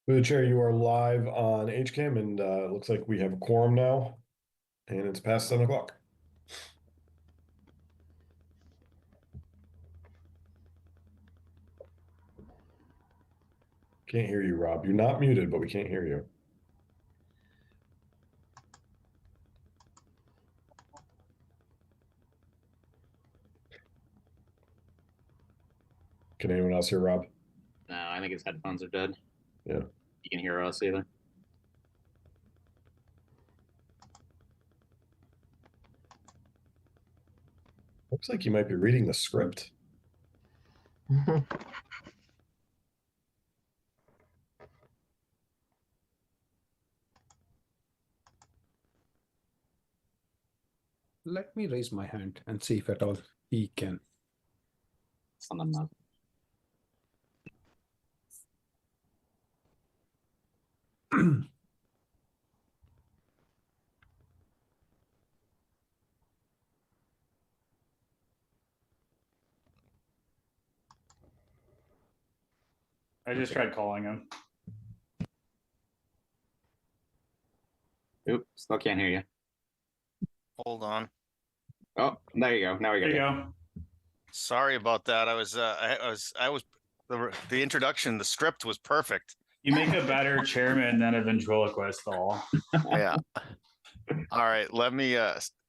Through the chair, you are live on HCAM, and it looks like we have a quorum now, and it's past 7 o'clock. Can't hear you, Rob. You're not muted, but we can't hear you. Can anyone else hear Rob? No, I think his headphones are dead. Yeah. You can hear us either. Looks like you might be reading the script. Let me raise my hand and see if at all he can. Something up. I just tried calling him. Oop, still can't hear you. Hold on. Oh, there you go. Now we got There you you. go. Sorry about that. I was the introduction, the script was perfect. You make a better chairman than a ventriloquist, all. Yeah. All right. Let me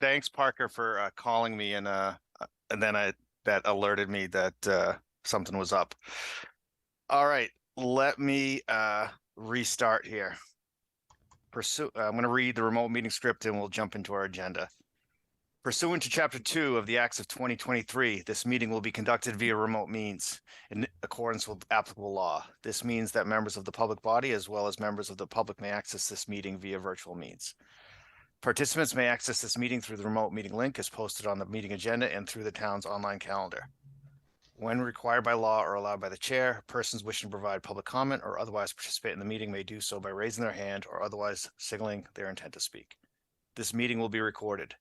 thanks Parker for calling me and then that alerted me that something was up. All right. Let me restart here. I'm going to read the remote meeting script and we'll jump into our agenda. Pursuant to Chapter 2 of the Acts of 2023, this meeting will be conducted via remote means in accordance with applicable law. This means that members of the public body as well as members of the public may access this meeting via virtual means. Participants may access this meeting through the remote meeting link as posted on the meeting agenda and through the town's online calendar. When required by law or allowed by the chair, persons wishing to provide public comment or otherwise participate in the meeting may do so by raising their hand or otherwise signaling their intent to speak. This meeting will be recorded.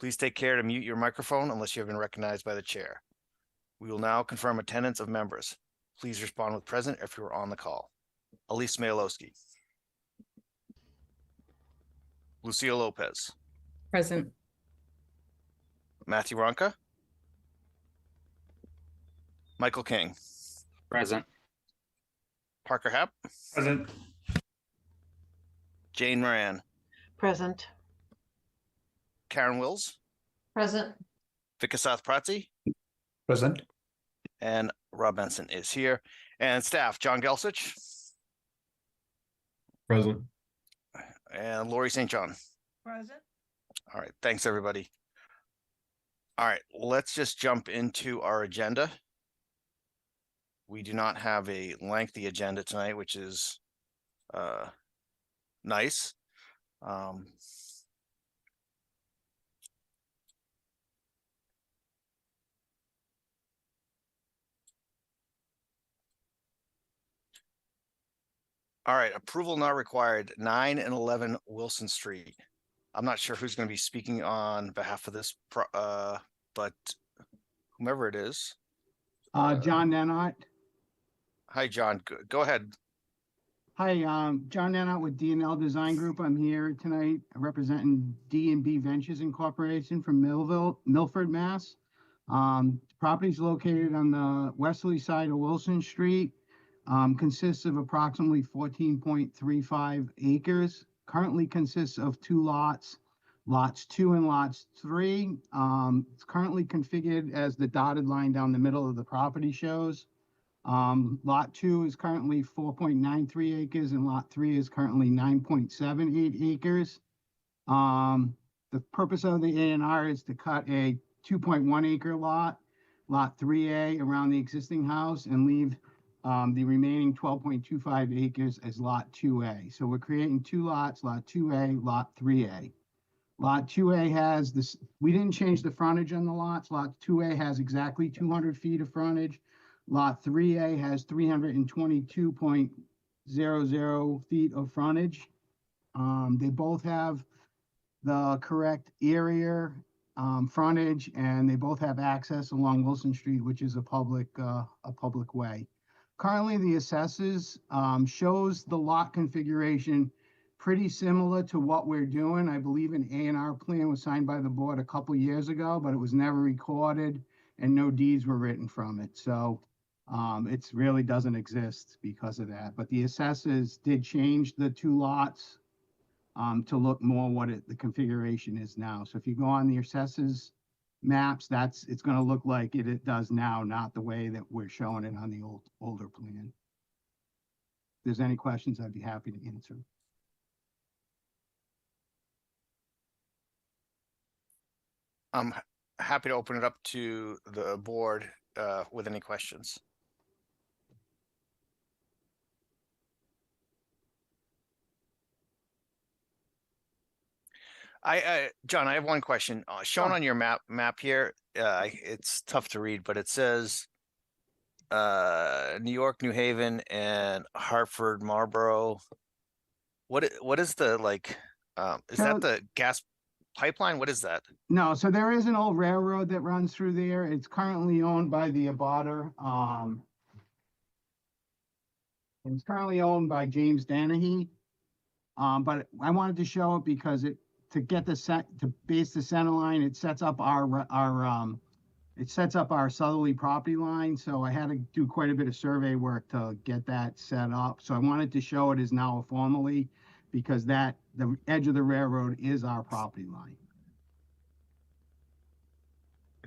Please take care to mute your microphone unless you have been recognized by the chair. We will now confirm attendance of members. Please respond with present if you are on the call. Elise Mayalowski. Lucia Lopez. Present. Matthew Ronca. Michael King. Present. Parker Happ. Present. Jane Moran. Present. Karen Wills. Present. Vikasath Pratzi. Present. And Rob Benson is here. And staff, John Gelsich. Present. And Lori St. John. Present. All right. Thanks, everybody. All right. Let's just jump into our agenda. We do not have a lengthy agenda tonight, which is nice. All right, approval not required, 9 and 11 Wilson Street. I'm not sure who's going to be speaking on behalf of this, but whomever it is. John Nenot. Hi, John. Go ahead. Hi, John Nenot with D&L Design Group. I'm here tonight representing D&B Ventures Incorporation from Milford, Mass. The property is located on the westerly side of Wilson Street. Consists of approximately 14.35 acres. Currently consists of two lots, lots 2 and lots 3. It's currently configured as the dotted line down the middle of the property shows. Lot 2 is currently 4.93 acres and lot 3 is currently 9.78 acres. The purpose of the A&R is to cut a 2.1 acre lot 3A around the existing house and leave the remaining 12.25 acres as lot 2A. So we're creating two lots, lot 2A, lot 3A. Lot 2A has this, we didn't change the frontage on the lots. Lot 2A has exactly 200 feet of frontage. Lot 3A has 322.00 feet of frontage. They both have the correct area, frontage, and they both have access along Wilson Street, which is a public way. Currently, the assessors shows the lot configuration pretty similar to what we're doing. I believe an A&R plan was signed by the board a couple years ago, but it was never recorded and no deeds were written from it. So it really doesn't exist because of that. But the assessors did change the two lots to look more what the configuration is now. So if you go on the assessors maps, it's going to look like it does now, not the way that we're showing it on the older plan. If there's any questions, I'd be happy to answer. I'm happy to open it up to the board with any questions. John, I have one question. Shown Sure. on your map here, it's tough to read, but it says New York, New Haven, and Hartford, Marlboro. What is the like? Is So- that the gas pipeline? What is that? No, so there is an old railroad that runs through there. It's currently owned by the abutter. It's currently owned by James Danahy. But I wanted to show it because to base the center line, it sets up our southerly property line. So I had to do quite a bit of survey work to get that set up. So I wanted to show it as now formally because the edge of the railroad is our property line.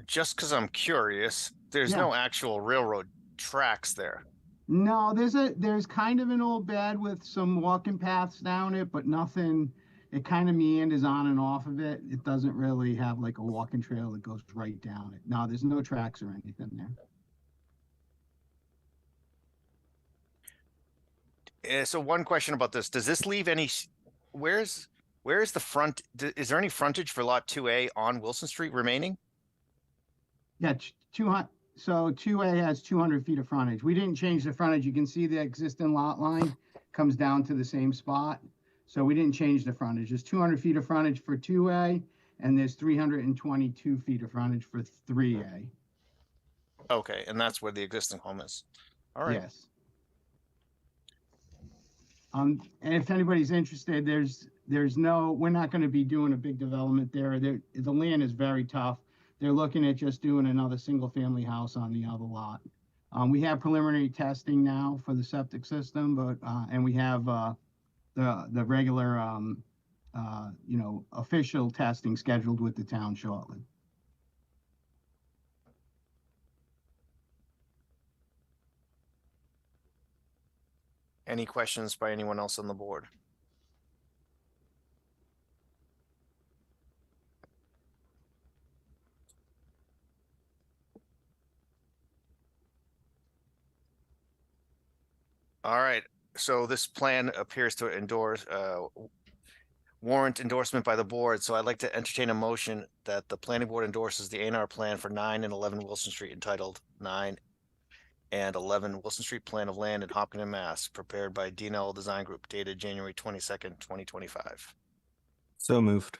Just because I'm curious, there's Yeah. no actual railroad tracks there. No, there's kind of an old bed with some walking paths down it, but nothing. It kind of meanders on and off of it. It doesn't really have like a walking trail that goes right down it. No, there's no tracks or anything there. So one question about this, does this leave any, where is the front, is there any frontage for lot 2A on Wilson Street remaining? Yeah, 200. So 2A has 200 feet of frontage. We didn't change the frontage. You can see the existing lot line comes down to the same spot. So we didn't change the frontage. There's 200 feet of frontage for 2A, and there's 322 feet of frontage for 3A. Okay, and that's where the existing home is. All right. Yes. And if anybody's interested, we're not going to be doing a big development there. The land is very tough. They're looking at just doing another single family house on the other lot. We have preliminary testing now for the septic system, but, and we have, the regular, official testing scheduled with the town shortly. Any questions by anyone else on the board? All right, so this plan appears to warrant endorsement by the board, so I'd like to entertain a motion that the planning board endorses the A&R plan for 9 and 11 Wilson Street entitled 9 and 11 Wilson Street Plan of Land in Hopkinton, Mass, prepared by DNL Design Group, dated January 22nd, 2025. So moved.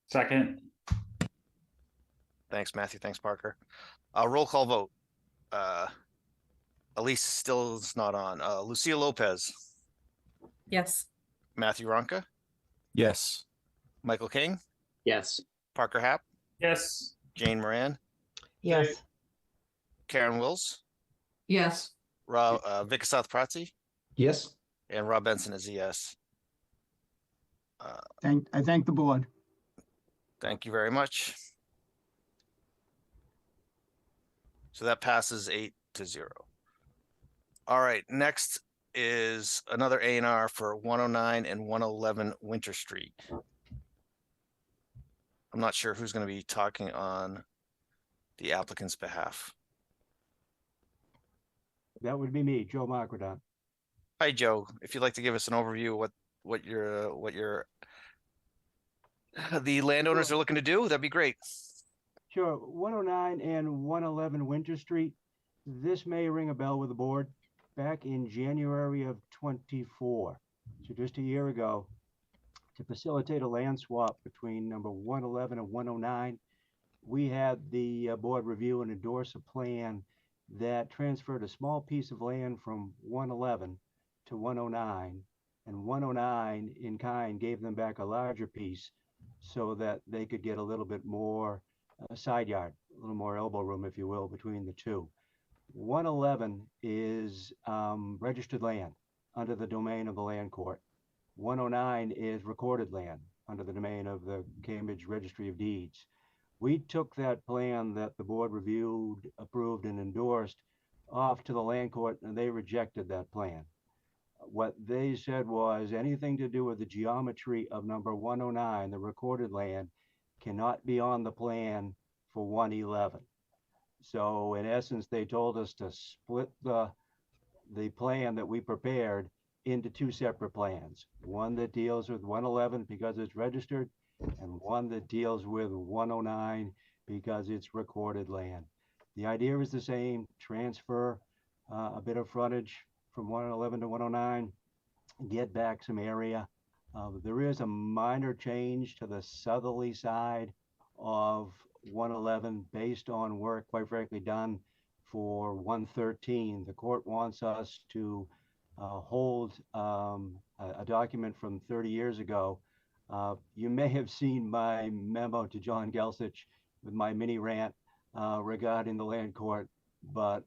Second. Thanks, Matthew. Thanks, Parker. Roll call vote. Elise still is not on. Lucia Lopez, Yes. Matthew Ronca, Yes. Michael King, Yes. Parker Happ, Yes. Jane Moran, Yes. Karen Wills, Yes. Vikasath Pratzi, Yes. and Rob Benson is a yes. I thank the board. Thank you very much. So that passes 8-0. All right, next is another A&R for 109 and 111 Winter Street. I'm not sure who's going to be talking on the applicant's behalf. That would be me, Joe Macrodon. Hi, Joe. If you'd like to give us an overview of what the landowners are looking to do, that'd be great. Sure, 109 and 111 Winter Street. This may ring a bell with the board. Back in January of 24, so just a year ago, to facilitate a land swap between number 111 and 109, we had the board review and endorse a plan that transferred a small piece of land from 111 to 109, and 109 in kind gave them back a larger piece so that they could get a little bit more side yard, a little more elbow room, if you will, between the two. 111 is registered land under the domain of the land court. 109 is recorded land under the domain of the Cambridge Registry of Deeds. We took that plan that the board reviewed, approved, and endorsed off to the land court, and they rejected that plan. What they said was anything to do with the geometry of number 109, the recorded land, cannot be on the plan for 111. So in essence, they told us to split the plan that we prepared into two separate plans. One that deals with 111 because it's registered, and one that deals with 109 because it's recorded land. The idea is the same: transfer a bit of frontage from 111 to 109, get back some area. There is a minor change to the southerly side of 111 based on work, quite frankly, done for 113. The court wants us to hold a document from 30 years ago. You may have seen my memo to John Gelsich with my mini rant regarding the land court, but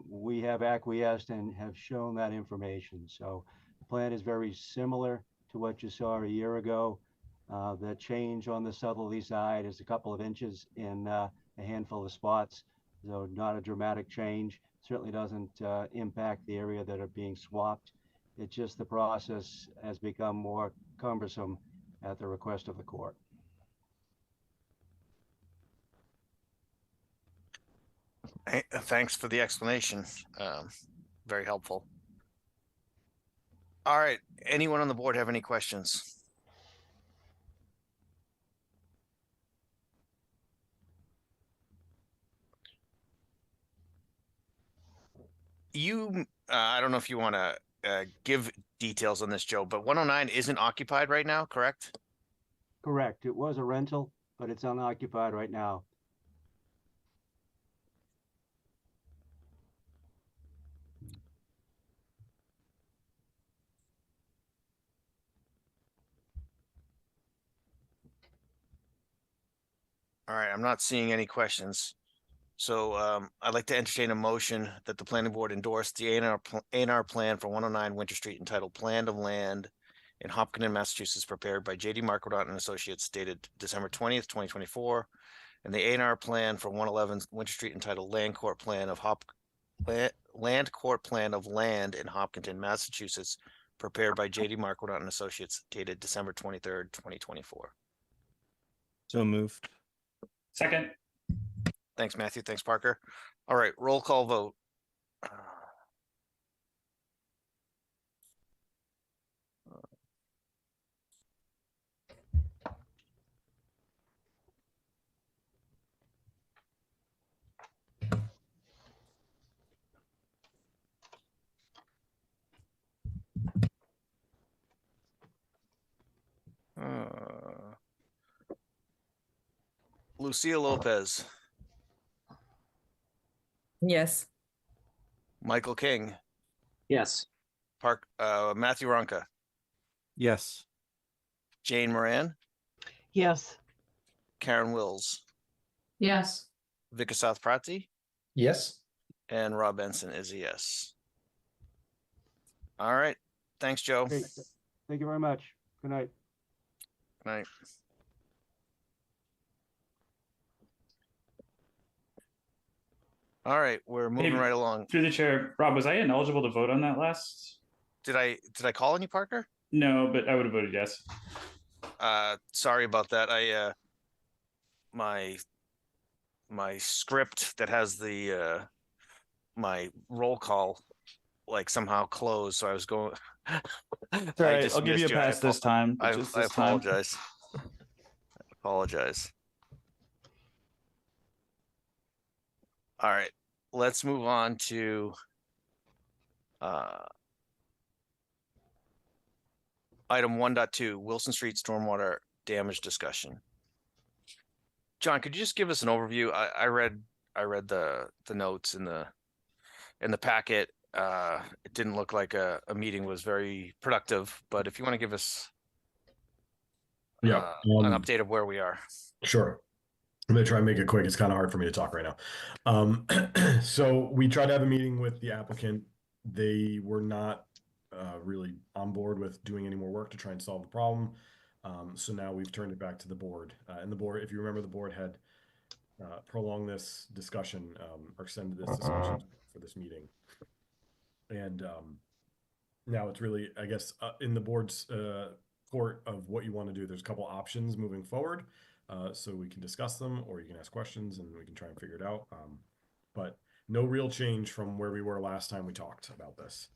we have acquiesced and have shown that information. So the plan is very similar to what you saw a year ago. The change on the southerly side is a couple of inches in a handful of spots, so not a dramatic change. Certainly doesn't impact the area that are being swapped. It's just the process has become more cumbersome at the request of the court. Thanks for the explanation. Very helpful. All right. Anyone on the board have any questions? I don't know if you want to give details on this, Joe, but 109 isn't occupied right now, correct? Correct. It was a rental, but it's unoccupied right now. All right, I'm not seeing any questions. So I'd like to entertain a motion that the planning board endorse the A&R plan for 109 Winter Street entitled Plan of Land in Hopkinton, Massachusetts, prepared by J.D. Marquardt and Associates, dated December 20th, 2024, and the A&R plan for 111 Winter Street entitled Land Court Plan of Land Court Plan of Land in Hopkinton, Massachusetts, prepared by J.D. Marquardt and Associates, dated December 23rd, 2024. So moved. Second. Thanks, Matthew. Thanks, Parker. All right, roll call vote. Lucia Lopez, Yes. Michael King, Yes. Matthew Ronca, Yes. Jane Moran, Yes. Karen Wills, Yes. Vikasath Prati, Yes. and Rob Benson is a yes. All right. Thanks, Joe. Okay. Thank you very much. Good night. Good night. All right, we're moving Hey, right along. Through the chair, Rob, was I ineligible to vote on that last? Did I call on you, Parker? No, but I would have voted yes. Sorry about that. I my script that has the my roll call like somehow closed, so I was going. It's all right. just I'll give you a missed pass this time. I Just this time. apologize. I apologize. All right, let's move on to item 1.2, Wilson Street stormwater damage discussion. John, could you just give us an overview? I read the notes in the in the packet. It didn't look like a meeting was very productive, but if you want to give us Yeah. an update of where we are. Sure. I'm gonna try and make it quick. It's kind of hard for me to talk right now. So we tried to have a meeting with the applicant. They were not really on board with doing any more work to try and solve the problem. So now we've turned it back to the board. And the board, if you remember, the board had prolonged this discussion or extended this discussion for this meeting. And now it's really, I guess, in the board's court of what you want to do. There's a couple options moving forward. So we can discuss them, or you can ask questions and we can try and figure it out. But no real change from where we were last time we talked about this.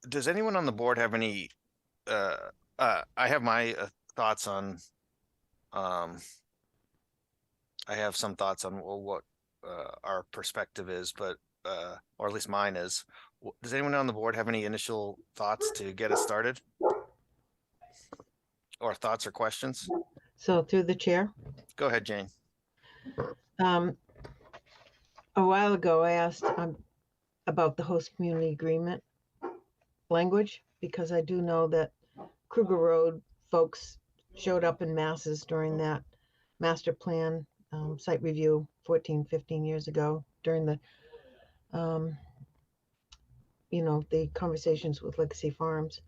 Does anyone on the board have any, I have my thoughts on, I have some thoughts on what our perspective is, but, or at least mine is. Does anyone on the board have any initial thoughts to get us started? Or thoughts or questions? So through the chair, Go ahead, Jane. a while ago, I asked about the host community agreement language, because I do know that Kruger Road folks showed up in masses during that master plan site review 14, 15 years ago during the, the conversations with Legacy Farms.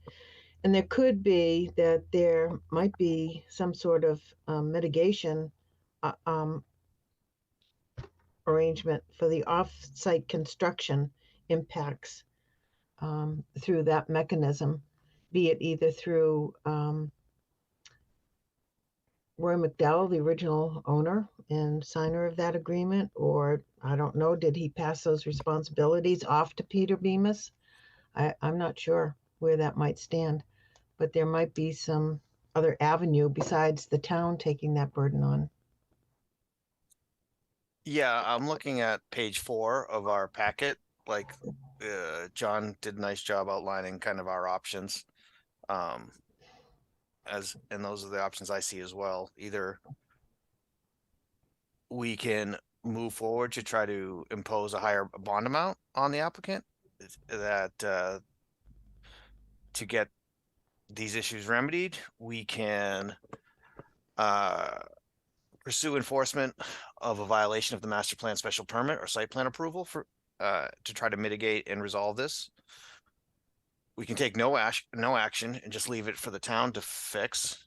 And there could be that there might be some sort of mitigation arrangement for the off-site construction impacts through that mechanism, be it either through Roy McDowell, the original owner and signer of that agreement, or I don't know, did he pass those responsibilities off to Peter Bemis? I'm not sure where that might stand. But there might be some other avenue besides the town taking that burden on. Yeah, I'm looking at page 4 of our packet. Like, John did a nice job outlining kind of our options. And those are the options I see as well. Either we can move forward to try to impose a higher bond amount on the applicant that to get these issues remedied. We can pursue enforcement of a violation of the master plan special permit or site plan approval for to try to mitigate and resolve this. We can take no action and just leave it for the town to fix.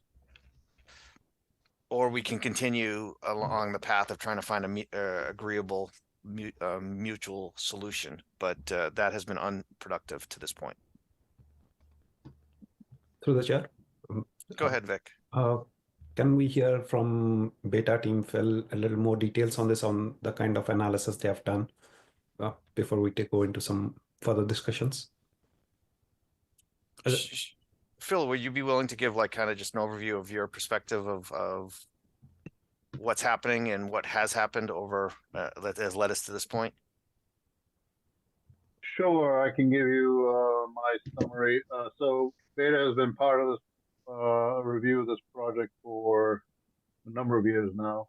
Or we can continue along the path of trying to find a agreeable mutual solution, but that has been unproductive to this point. Through the chair. Go ahead, Vic. Can we hear from Beta Team Phil a little more details on this, on the kind of analysis they have done before we go into some further discussions? Phil, would you be willing to give like kind of just an overview of your perspective of what's happening and what has happened over that has led us to this point? Sure, I can give you my summary. So Beta has been part of this review of this project for a number of years now.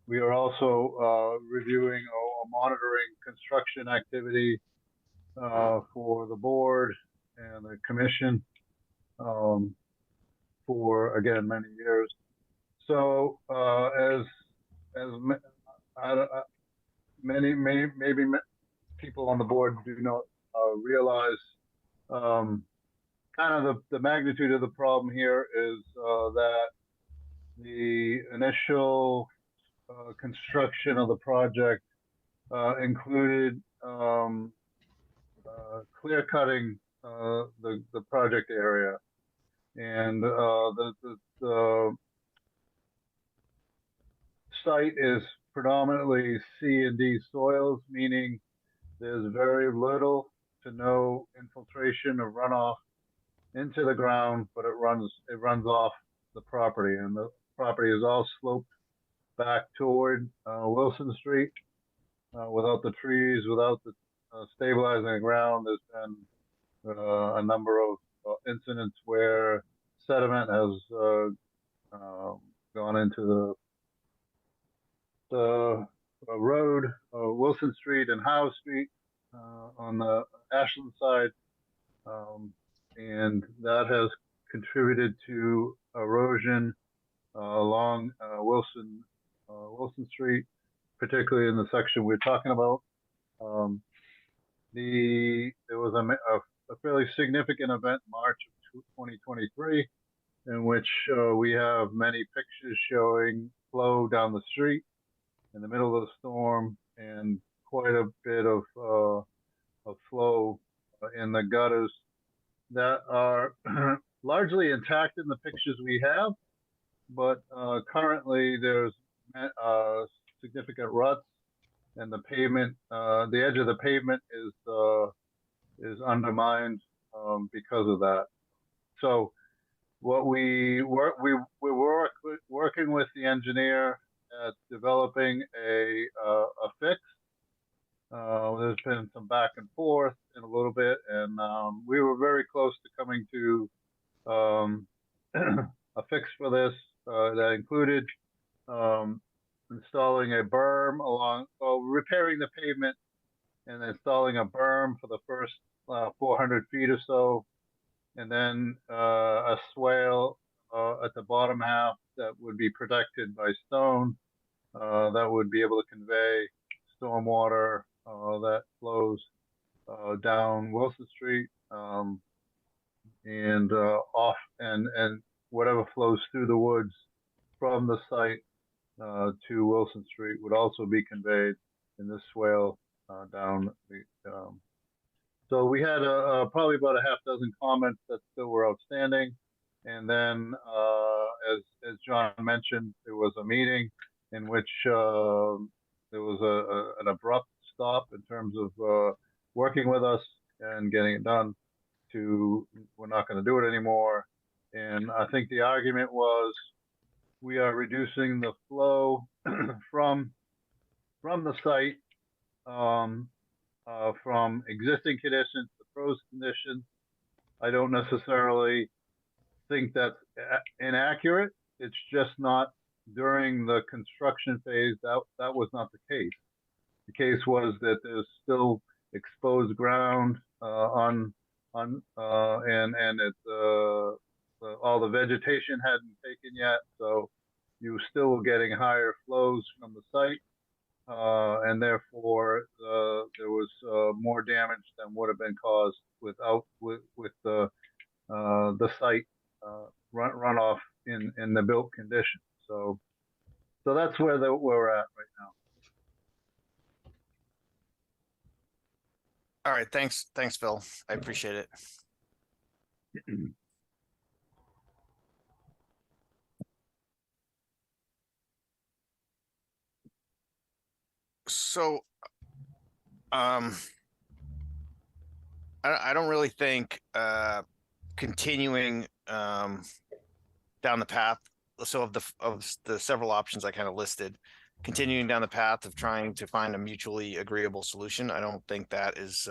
We are also reviewing or monitoring construction activity for the board and the commission for, again, many years. So as maybe people on the board do not realize, kind of the magnitude of the problem here is that the initial construction of the project included clear cutting the project area, and the site is predominantly C and D soils, meaning there's very little to no infiltration of runoff into the ground, but it runs off the property, and the property is all sloped back toward Wilson Street without the trees, without the stabilizing the ground. There's been a number of incidents where sediment has gone into the road, Wilson Street and Howe Street on the Ashland side. And that has contributed to erosion along Wilson Street, particularly in the section we're talking about. There was a fairly significant event in March of 2023 in which we have many pictures showing flow down the street in the middle of the storm, and quite a bit of flow in the gutters that are largely intact in the pictures we have, but currently there's significant ruts, and the pavement, the edge of the pavement is undermined because of that. So what we're working with the engineer at developing a fix. There's been some back and forth in a little bit, and we were very close to coming to a fix for this that included installing a berm repairing the pavement and installing a berm for the first 400 feet or so, and then a swale at the bottom half that would be protected by stone that would be able to convey stormwater that flows down Wilson Street and off and whatever flows through the woods from the site to Wilson Street would also be conveyed in this swale down the. So we had probably about a half dozen comments that still were outstanding, and then as John mentioned, there was a meeting in which there was an abrupt stop in terms of working with us and getting it done to we're not going to do it anymore. And I think the argument was we are reducing the flow from the site from existing conditions to proposed conditions. I don't necessarily think that's inaccurate. It's just not during the construction phase. That was not the case. The case was that there's still exposed ground and it's all the vegetation hadn't taken yet, so you were still getting higher flows from the site, and therefore there was more damage than would have been caused with the site runoff in the built condition. So that's where we're at right now. All right, thanks, Phil. I appreciate it. So, I don't really think continuing down the path. So of the several options I kind of listed, continuing down the path of trying to find a mutually agreeable solution, I don't think that is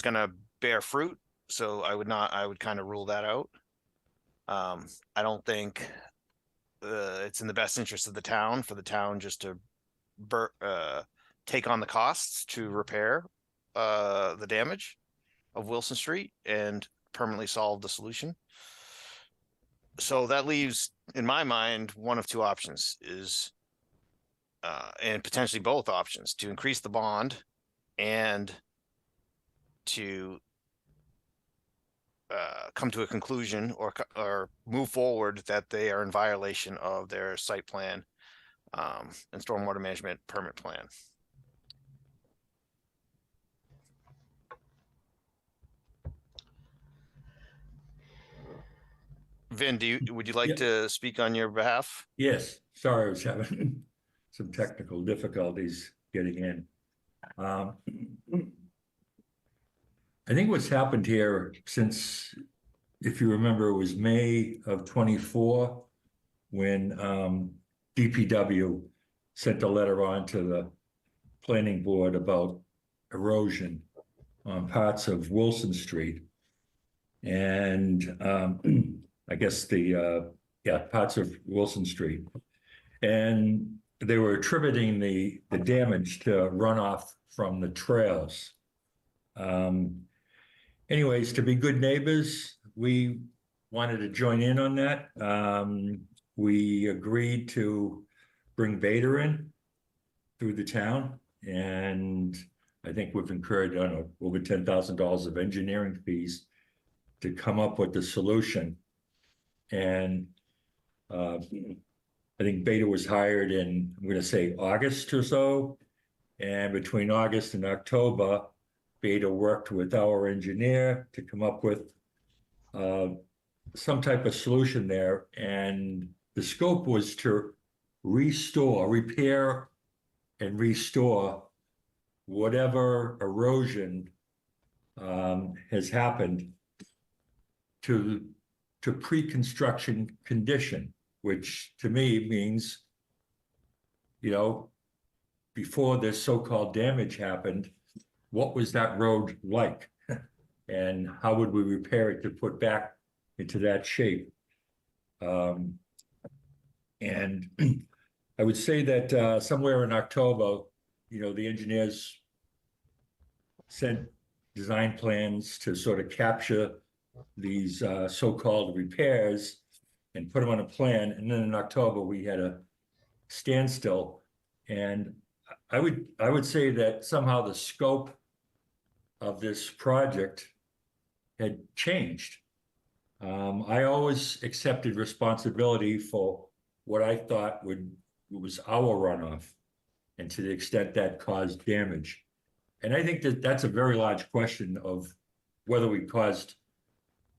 going to bear fruit. So I would kind of rule that out. I don't think it's in the best interest of the town for the town just to take on the costs to repair the damage of Wilson Street and permanently solve the solution. So that leaves, in my mind, one of two options is, and potentially both options, to increase the bond and to come to a conclusion or move forward that they are in violation of their site plan and stormwater management permit plan. Vin, would you like to speak on your behalf? Yes, sorry, I was having some technical difficulties getting in. I think what's happened here since, if you remember, it was May of 24 when DPW sent a letter on to the planning board about erosion on parts of Wilson Street. And I guess parts of Wilson Street. And they were attributing the damage to runoff from the trails. Anyways, to be good neighbors, we wanted to join in on that. We agreed to bring Beta in through the town, and I think we've incurred, I don't know, over $10,000 of engineering fees to come up with the solution. And I think Beta was hired in, I'm going to say August or so. And between August and October, Beta worked with our engineer to come up with some type of solution there. And the scope was to repair and restore whatever erosion has happened to pre-construction condition, which to me means, before this so-called damage happened, what was that road like? And how would we repair it to put back into that shape? And I would say that somewhere in October, the engineers sent design plans to sort of capture these so-called repairs and put them on a plan. And then in October, we had a standstill. And I would say that somehow the scope of this project had changed. I always accepted responsibility for what I thought was our runoff, and to the extent that caused damage. And I think that that's a very large question of whether we caused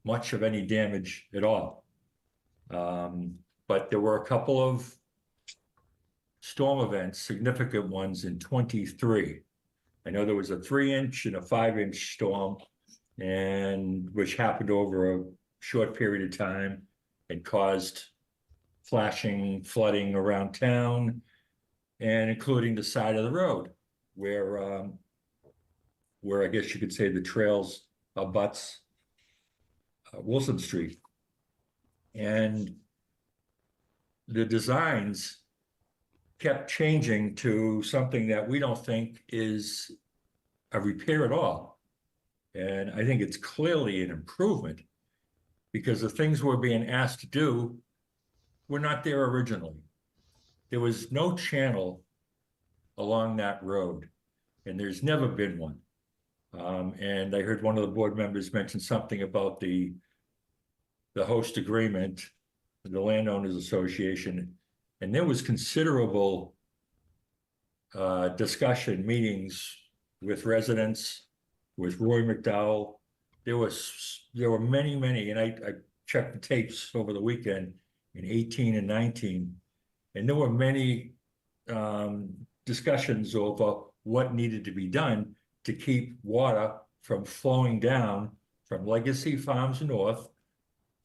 much of any damage at all. But there were a couple of storm events, significant ones in 23. I know there was a 3-inch and a 5-inch storm, and which happened over a short period of time and caused flashing flooding around town, and including the side of the road where I guess you could say the trails abuts Wilson Street. And the designs kept changing to something that we don't think is a repair at all. And I think it's clearly an improvement, because the things we're being asked to do were not there originally. There was no channel along that road, and there's never been one. And I heard one of the board members mention something about the host agreement, the Landowners Association, and there was considerable discussion, meetings with residents, with Roy McDowell. There were many, and I checked the tapes over the weekend in 18 and 19, and there were many discussions over what needed to be done to keep water from flowing down from Legacy Farms North,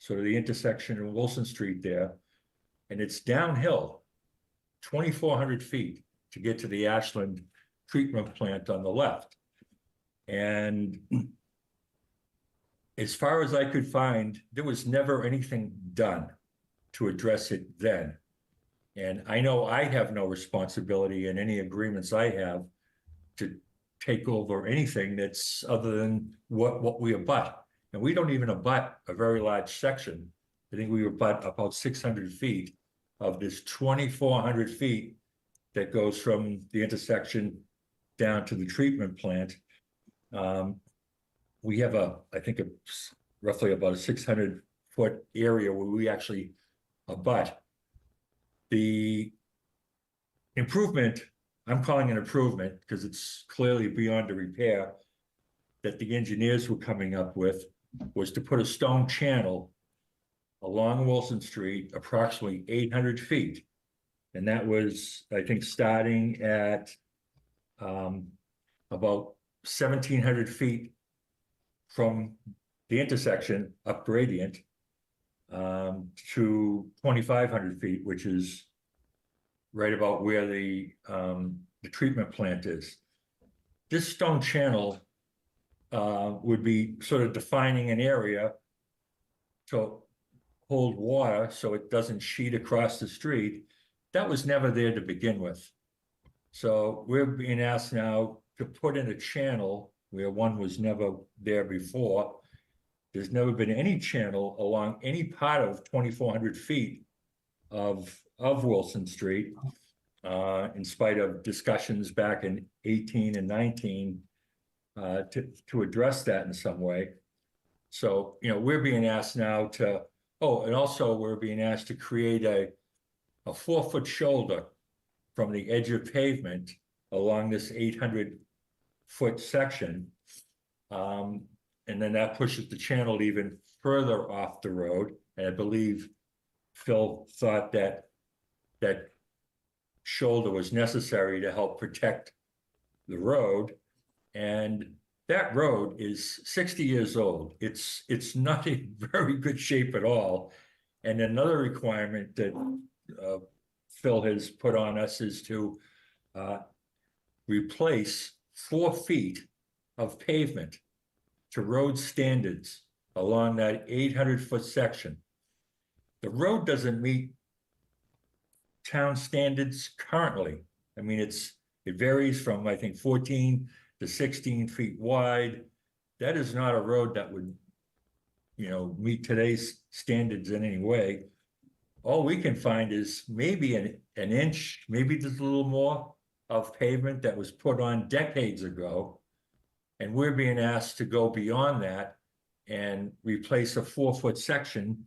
sort of the intersection of Wilson Street there, and it's downhill 2,400 feet to get to the Ashland treatment plant on the left. And as far as I could find, there was never anything done to address it then. And I know I have no responsibility in any agreements I have to take over anything that's other than what we abut. And we don't even abut a very large section. I think we abut about 600 feet of this 2,400 feet that goes from the intersection down to the treatment plant. We have I think roughly about a 600-foot area where we actually abut. The improvement, I'm calling an improvement because it's clearly beyond a repair, that the engineers were coming up with was to put a stone channel along Wilson Street, approximately 800 feet. And that was, I think, starting at about 1,700 feet from the intersection up gradient to 2,500 feet, which is right about where the treatment plant is. This stone channel would be sort of defining an area to hold water so it doesn't sheet across the street, that was never there to begin with. So we're being asked now to put in a channel where one was never there before. There's never been any channel along any part of 2,400 feet of Wilson Street, in spite of discussions back in 18 and 19 to address that in some way. So, we're being asked now to, and also we're being asked to create a 4-foot shoulder from the edge of pavement along this 800-foot section. And then that pushes the channel even further off the road. And I believe Phil thought that that shoulder was necessary to help protect the road. And that road is 60 years old. It's not in very good shape at all. And another requirement that Phil has put on us is to replace 4 feet of pavement to road standards along that 800-foot section. The road doesn't meet town standards currently. I mean, it varies from, I think, 14 to 16 feet wide. That is not a road that would, meet today's standards in any way. All we can find is maybe an inch, maybe just a little more of pavement that was put on decades ago. And we're being asked to go beyond that and replace a 4-foot section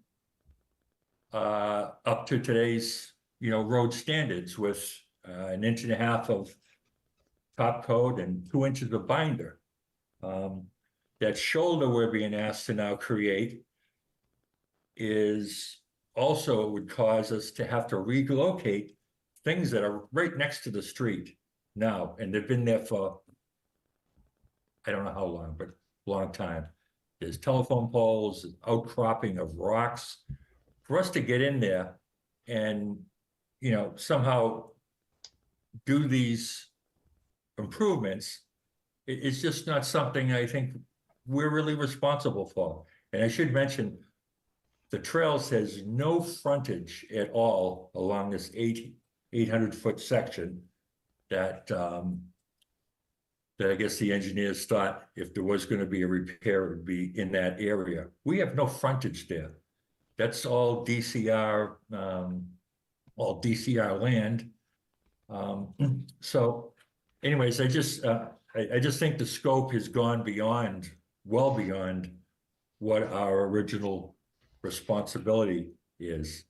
up to today's, road standards with 1.5 inches of top coat and 2 inches of binder. That shoulder we're being asked to now create is also would cause us to have to relocate things that are right next to the street now, and they've been there for, I don't know how long, but a long time. There's telephone poles, outcropping of rocks. For us to get in there and, somehow do these improvements, it's just not something I think we're really responsible for. And I should mention, the trails has no frontage at all along this 800-foot section that I guess the engineers thought if there was going to be a repair, it would be in that area. We have no frontage there. That's all DCR, land. So anyways, I just think the scope has gone well beyond what our original responsibility is.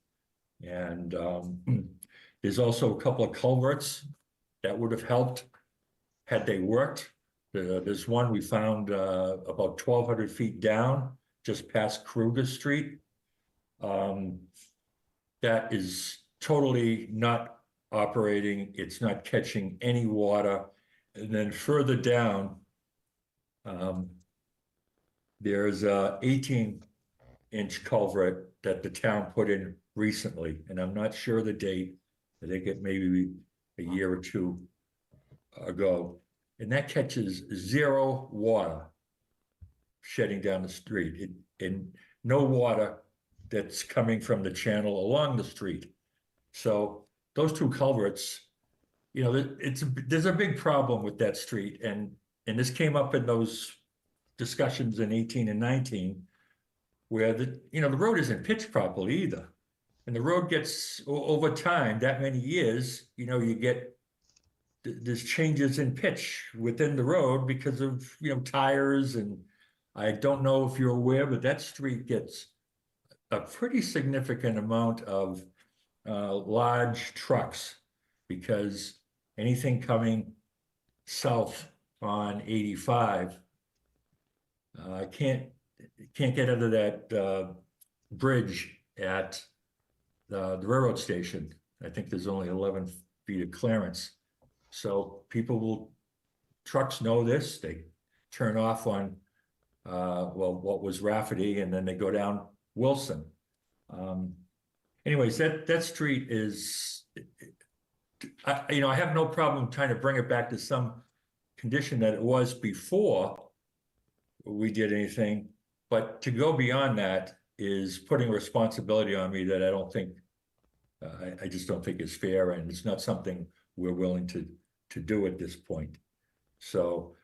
And there's also a couple of culverts that would have helped had they worked. There's one we found about 1,200 feet down, just past Kruger Street. That is totally not operating. It's not catching any water. And then further down, there's a 18-inch culvert that the town put in recently, and I'm not sure the date. I think it may be a year or two ago, and that catches 0 water shedding down the street, and no water that's coming from the channel along the street. So those 2 culverts, there's a big problem with that street, and this came up in those discussions in 18 and 19, where the road isn't pitched properly either. And the road gets, over time, that many years, you get, there's changes in pitch within the road because of, tires. And I don't know if you're aware, but that street gets a pretty significant amount of large trucks, because anything coming south on 85 can't get under that bridge at the railroad station. I think there's only 11 feet of clearance. So trucks know this. They turn off on, what was Rafferty, and then they go down Wilson. Anyways, that street is, I have no problem trying to bring it back to some condition that it was before we did anything, but to go beyond that is putting responsibility on me that I don't think I just don't think it's fair, and it's not something we're willing to do at this point. So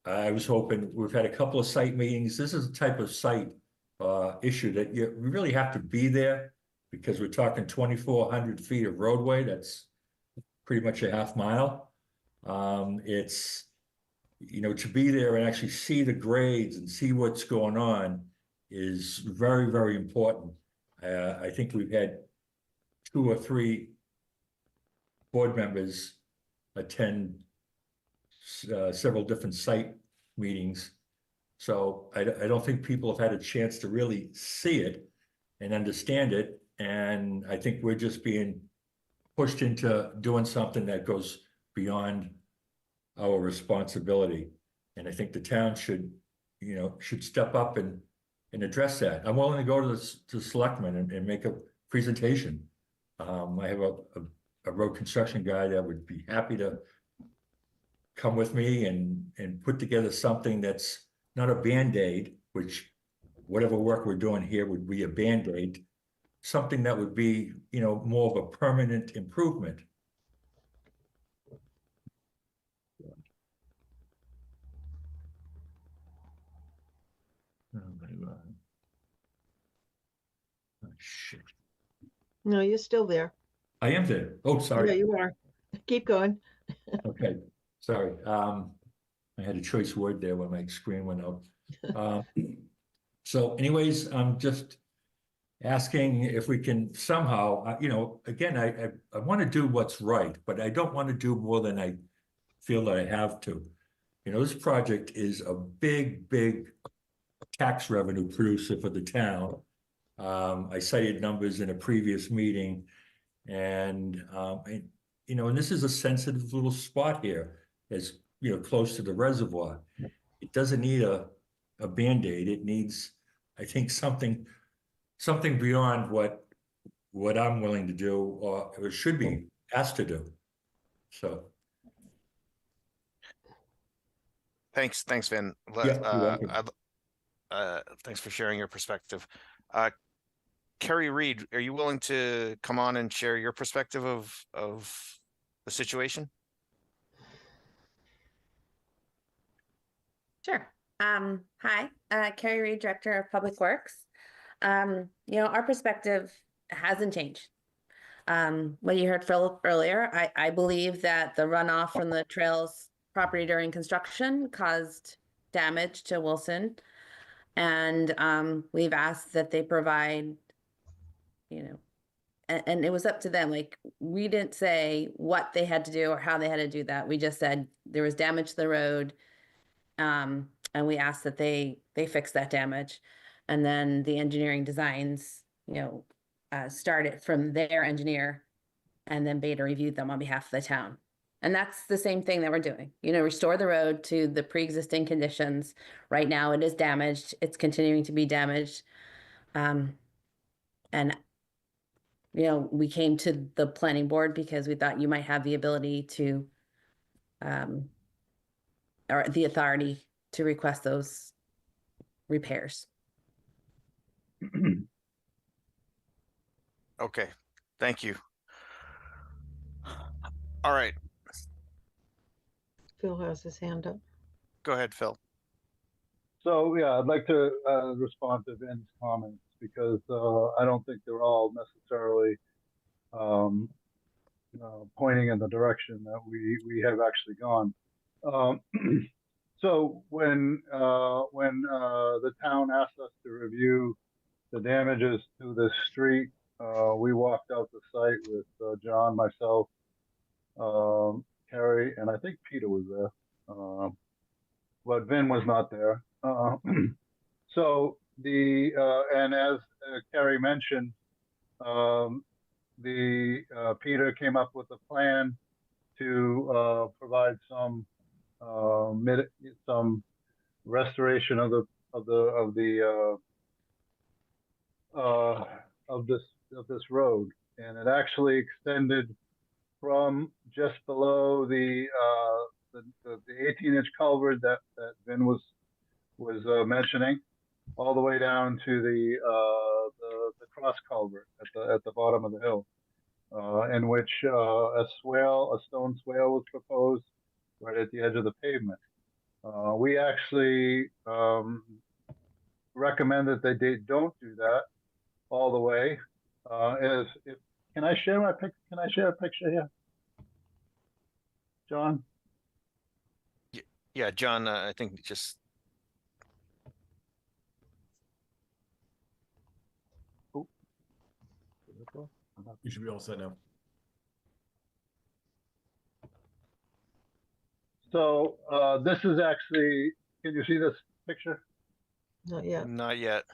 I was hoping, we've had a couple of site meetings. This is a type of site issue that we really have to be there, because we're talking 2,400 feet of roadway. That's pretty much a half mile. It's, you know, to be there and actually see the grades and see what's going on is very, very important. I think we've had 2 or 3 board members attend several different site meetings. So I don't think people have had a chance to really see it and understand it. And I think we're just being pushed into doing something that goes beyond our responsibility. And I think the town should step up and address that. I'm willing to go to the selectmen and make a presentation. I have a road construction guy that would be happy to come with me and put together something that's not a Band-Aid, which whatever work we're doing here would be a Band-Aid, something that would be, you know, more of a permanent improvement. Oh, shit. No, you're still there. I am there. Oh, sorry. Yeah, you are. Keep going. Okay, sorry. I had a choice word there when my screen went out. So anyways, I'm just asking if we can somehow, you know, again, I want to do what's right, but I don't want to do more than I feel that I have to. You know, this project is a big, big tax revenue producer for the town. I cited numbers in a previous meeting, and you know, and this is a sensitive little spot here, as you know, close to the reservoir. It doesn't need a Band-Aid. It needs, I think, something beyond what I'm willing to do, or should be asked to do. So. Thanks, Vin. Yeah, you're welcome. Thanks for sharing your perspective. Kerry Reed, are you willing to come on and share your perspective of the situation? Sure. Hi, Kerry Reed, Director of Public Works. You know, our perspective hasn't changed. What you heard Phil earlier, I believe that the runoff from the trails property during construction caused damage to Wilson. And we've asked that they provide, you know, and it was up to them. Like, we didn't say what they had to do or how they had to do that. We just said there was damage to the road. And we asked that they fix that damage. And then the engineering designs, you know, started from their engineer, and then Beta reviewed them on behalf of the town. And that's the same thing that we're doing, you know, restore the road to the pre-existing conditions. Right now it is damaged. It's continuing to be damaged. And, you know, we came to the planning board because we thought you might have the ability to, or the authority to request those repairs. Okay, thank you. All right. Phil has his hand up. Go ahead, Phil. So yeah, I'd like to respond to Vin's comments, because I don't think they're all necessarily pointing in the direction that we have actually gone. So when the town asked us to review the damages to the street, we walked out the site with John, myself, Kerry, and I think Peter was there, but Vin was not there. So and as Kerry mentioned, Peter came up with a plan to provide some restoration of this road, and it actually extended from just below the 18-inch culvert that Vin was mentioning, all the way down to the cross culvert at the bottom of the hill, in which a stone swale was proposed right at the edge of the pavement. We actually recommend that they don't do that all the way. Can I share my pic? Can I share a picture here, John? Yeah, John, I think just. You should be all set now. So this is actually, can you see this picture? Not yet. Not yet.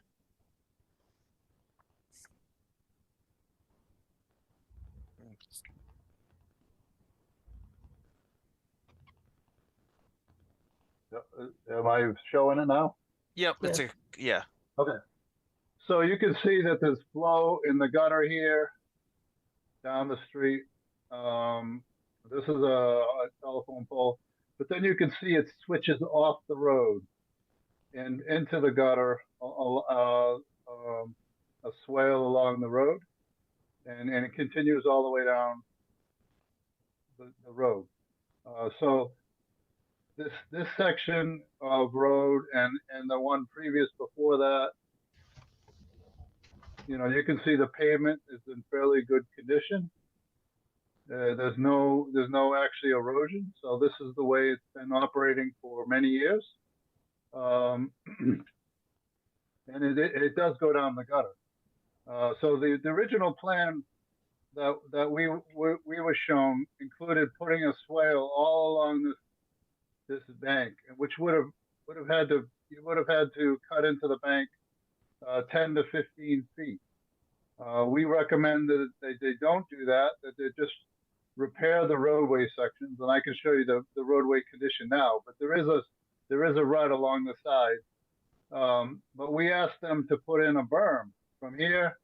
Am I showing it now? Yep, it's Yes. yeah. Okay. So you can see that there's flow in the gutter here, down the street. This is a telephone pole, but then you can see it switches off the road and into the gutter, a swale along the road, and it continues all the way down the road. So this section of road and the one previous before that, you know, you can see the pavement is in fairly good condition. There's no actually erosion. So this is the way it's been operating for many years. And it does go down the gutter. So the original plan that we were shown included putting a swale all along this bank, which would have had to cut into the bank 10 to 15 feet. We recommend that they don't do that, that they just repair the roadway sections, and I can show you the roadway condition now, but there is a rut along the side. But we asked them to put in a berm from here,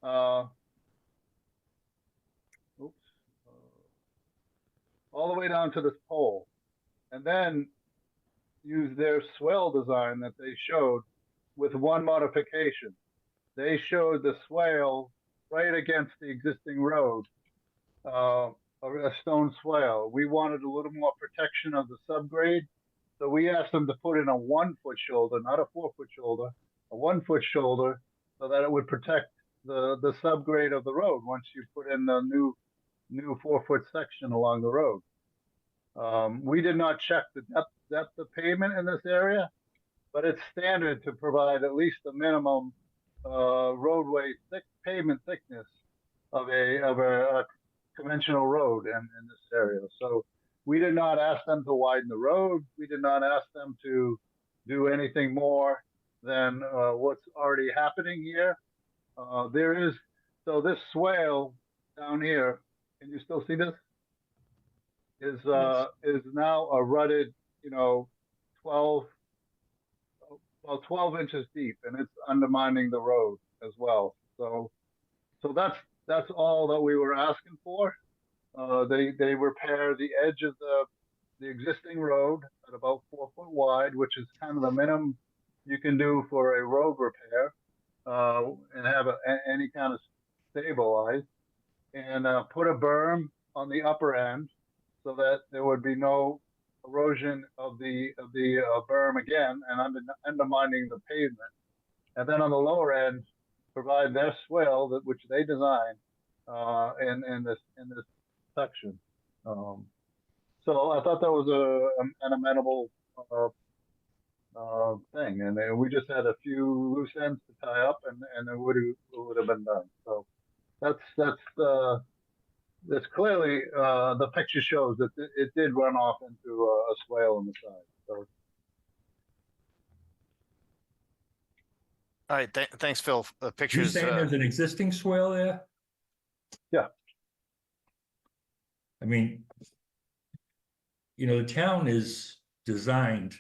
all the way down to this pole, and then use their swale design that they showed with one modification. They showed the swale right against the existing road, a stone swale. We wanted a little more protection of the subgrade, so we asked them to put in a 1-foot shoulder, not a 4-foot shoulder, a 1-foot shoulder, so that it would protect the subgrade of the road once you put in the new 4-foot section along the road. We did not check the depth of pavement in this area, but it's standard to provide at least a minimum roadway pavement thickness of a conventional road in this area. So we did not ask them to widen the road. We did not ask them to do anything more than what's already happening here. So this swale down here, can you still see this? Is now a rutted, 12 inches deep, and it's undermining the road as well. So that's all that we were asking for. They repair the edge of the existing road at about 4 foot wide, which is kind of the minimum you can do for a road repair, and have any kind of stabilize, and put a berm on the upper end so that there would be no erosion of the berm again and undermining the pavement. And then on the lower end, provide their swale which they designed in this section. So I thought that was an amenable thing, and we just had a few loose ends to tie up, and it would have been done. So that's clearly the picture shows that it did run off into a swale on the side. So. All right, thanks, Phil. You're Pictures. saying there's an existing swale there? Yeah. I mean, the town is designed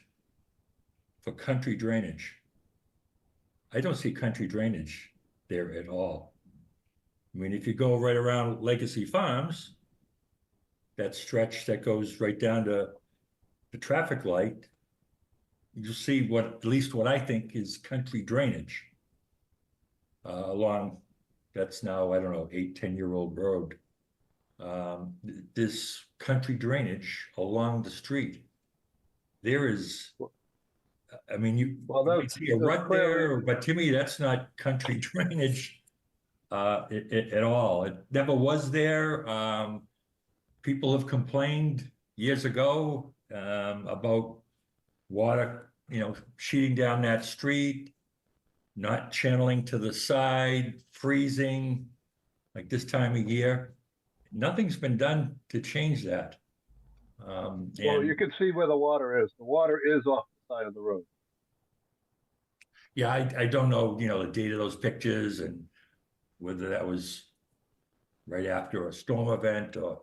for country drainage. I don't see country drainage there at all. I mean, if you go right around Legacy Farms, that stretch that goes right down to the traffic light, you'll see what, at least what I think is country drainage. Along, that's now, I don't know, 8-10-year-old road. This country drainage along the street. There is, I mean, you might see a rut there, but to me, that's not country drainage at all. It never was there. People have complained years ago about water, sheeting down that street, not channeling to the side, freezing, like this time of year. Nothing's been done to change that. Well, you can see where the water is. The water is off the side of the road. Yeah, I don't know, the date of those pictures and whether that was right after a storm event or.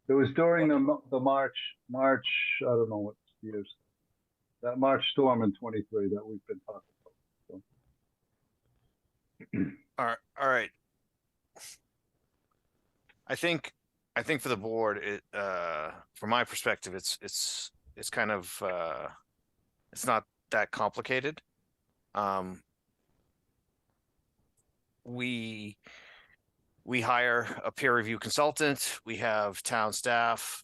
It was during the March, I don't know what years, that March storm in 23 that we've been talking about. So. All right. I think for the board, from my perspective, it's kind of it's not that complicated. We hire a peer review consultant. We have town staff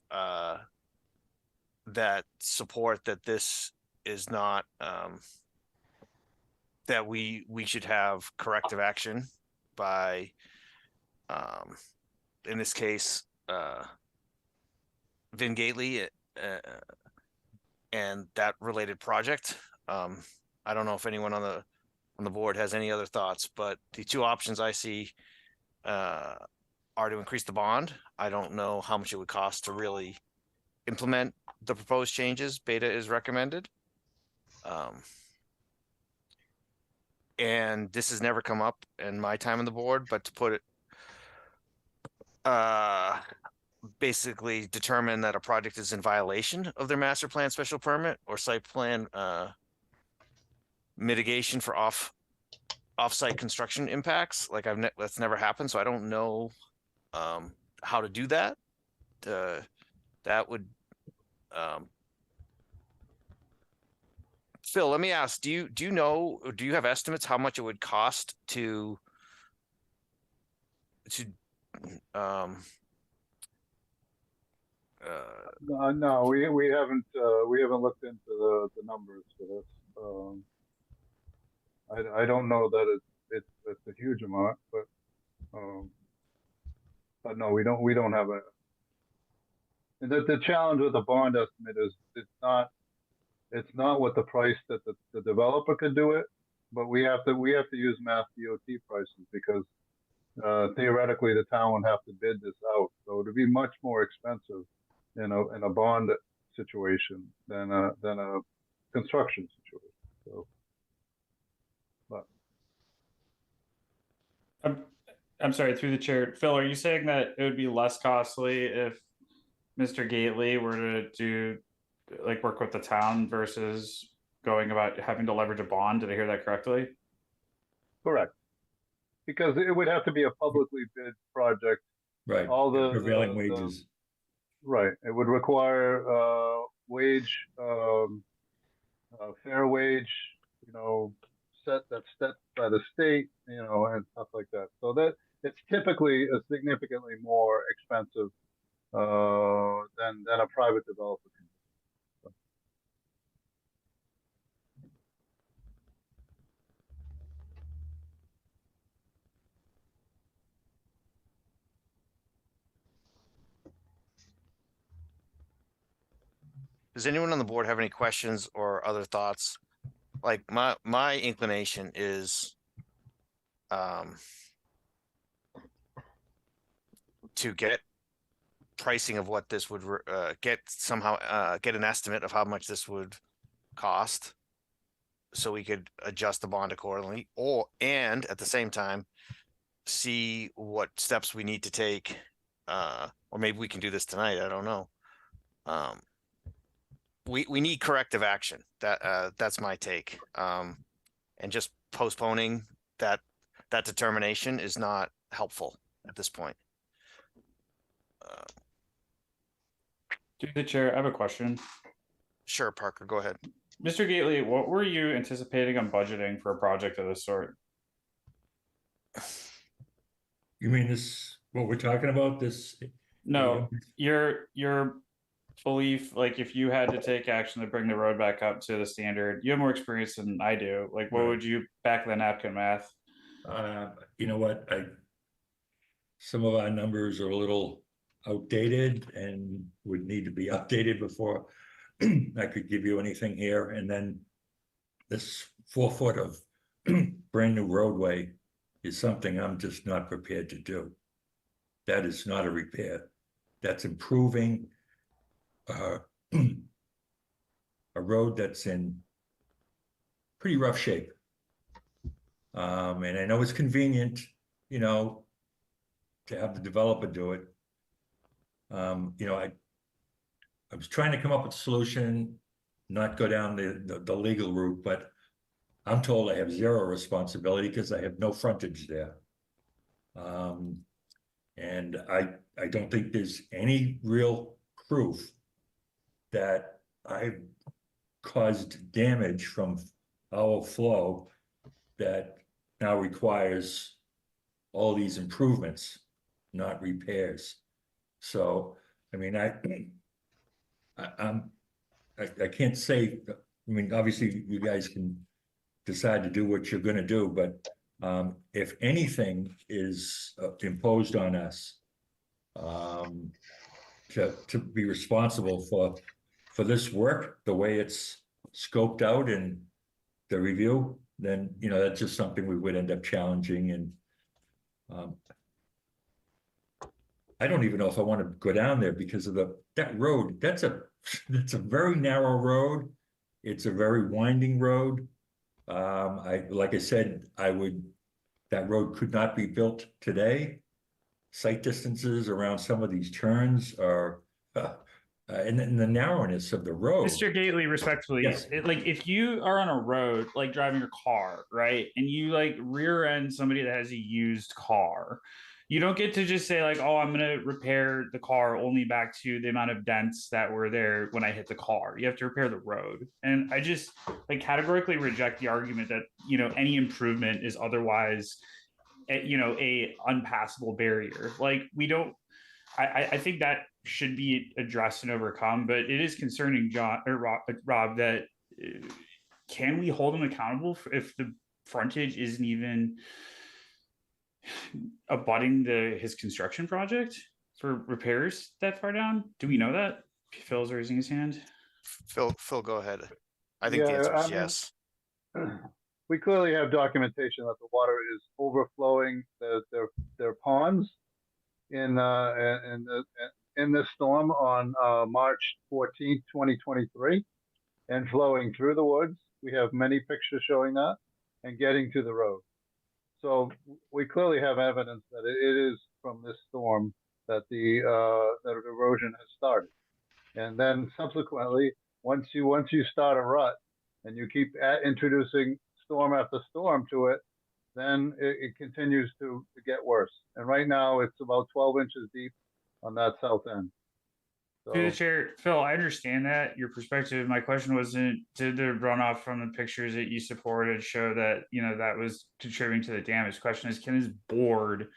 that support that this is not that we should have corrective action by in this case Vin Gately and that related project. I don't know if anyone on the board has any other thoughts, but the two options I see are to increase the bond. I don't know how much it would cost to really implement the proposed changes Beta is recommended. And this has never come up in my time on the board, but to put it basically determine that a project is in violation of their master plan special permit or site plan mitigation for off-site construction impacts. Like that's never happened, so I don't know how to do that. That would Phil, let me ask, do you know, or do you have estimates how much it would cost to no, we haven't looked into the numbers for this. I don't know that it's a huge amount, but no, we don't have a. And the challenge with the bond estimate is it's not what the price that the developer could do it, but we have to use Mass DOT prices because theoretically the town would have to bid this out, so it would be much more expensive in a bond situation than a construction situation. So, but I'm sorry, through the chair, Phil, are you saying that it would be less costly if Mr. Gately were to do work with the town versus going about having to leverage a bond? Did I hear that correctly? Correct. Because it would have to be a publicly bid project. Right. All the prevailing wages. Right. It would require wage, fair wage, that's set by the state, and stuff like that. So that it's typically a significantly more expensive than a private developer can do. So. Does anyone on the board have any questions or other thoughts? Like my inclination is to get pricing of what this would get an estimate of how much this would cost so we could adjust the bond accordingly, and at the same time see what steps we need to take, or maybe we can do this tonight, I don't know. We need corrective action. That's my take. And just postponing that determination is not helpful at this point. To the chair, I have a question. Sure, Parker, go ahead. Mr. Gately, what were you anticipating on budgeting for a project of this sort? You mean this, what we're talking about, this? No, your belief, like if you had to take action to bring the road back up to the standard, you have more experience than I do. Like, what Right. would you back of the napkin math? You know what, some of our numbers are a little outdated and would need to be updated before I could give you anything here. And then this 4 foot of brand new roadway is something I'm just not prepared to do. That is not a repair. That's improving a road that's in pretty rough shape. And I know it's convenient, you know, to have the developer do it. You know, I was trying to come up with a solution, not go down the legal route, but I'm told I have zero responsibility because I have no frontage there. And I don't think there's any real proof that I've caused damage from our flow that now requires all these improvements, not repairs. So, I mean, I can't say, I mean, obviously you guys can decide to do what you're gonna do, but if anything is imposed on us to be responsible for this work, the way it's scoped out in the review, then, you know, that's just something we would end up challenging. And I don't even know if I want to go down there because of that road. That's a very narrow road. It's a very winding road. Like I said, that road could not be built today. Sight distances around some of these turns are, and then the narrowness of the road. Mr. Gately, respectfully, Yes. like if you are on a road, like driving your car, right, and you like rear end somebody that has a used car, you don't get to just say like, oh, I'm gonna repair the car only back to the amount of dents that were there when I hit the car. You have to repair the road. And I just like categorically reject the argument that, you know, any improvement is otherwise, you know, a unpassable barrier. Like we don't, I think that should be addressed and overcome, but it is concerning, John or Rob, that can we hold him accountable if the frontage isn't even abutting his construction project for repairs that far down? Do we know that? Phil's raising his hand. Phil, go ahead. I think the answer is yes. We clearly have documentation that the water is overflowing their ponds in this storm on March 14th, 2023, and flowing through the woods. We have many pictures showing that and getting to the road. So we clearly have evidence that it is from this storm that the erosion has started. And then subsequently, once you start a rut and you keep introducing storm after storm to it, then it continues to get worse. And right now it's about 12 inches deep on that south end. Through the chair, Phil, I understand that your perspective. My question wasn't, did the runoff from the pictures that you supported show that, you know, that was contributing to the damage? The question is, can his board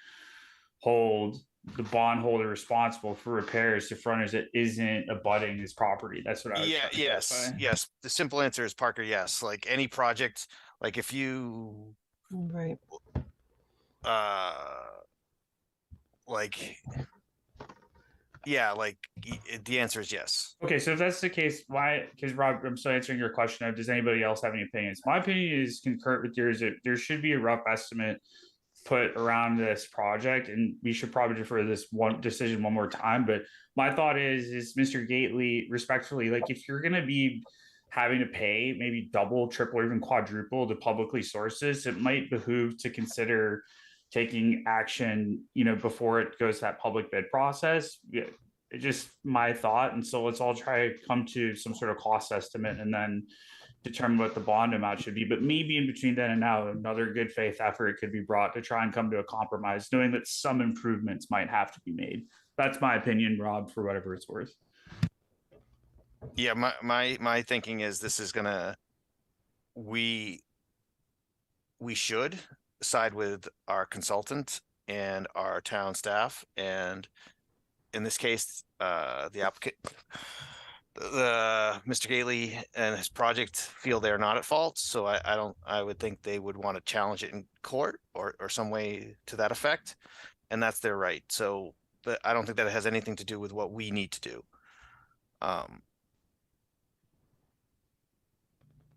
hold the bondholder responsible for repairs to frontage that isn't abutting his property? That's what I was trying to clarify. Yes. The simple answer is, Parker, yes. Like any project, like if you Right. like, yeah, like the answer is yes. Okay, so if that's the case, why? Because Rob, I'm still answering your question of does anybody else have any opinions? My opinion is concurrent with yours. That there should be a rough estimate put around this project, and we should probably defer this one decision one more time. But my thought is Mr. Gately, respectfully, like if you're going to be having to pay maybe double, triple, or even quadruple to publicly sources, it might behoove to consider taking action, you know, before it goes to that public bid process. Yeah, it's just my thought. And so let's all try to come to some sort of cost estimate and then determine what the bond amount should be. But maybe in between then and now, another good faith effort could be brought to try and come to a compromise, knowing that some improvements might have to be made. That's my opinion, Rob, for whatever it's worth. Yeah, my thinking is this is gonna, we should side with our consultant and our town staff, and in this case, the applicant, Mr. Gately and his project feel they're not at fault, so I would think they would want to challenge it in court or some way to that effect, and that's their right. So, but I don't think that it has anything to do with what we need to do.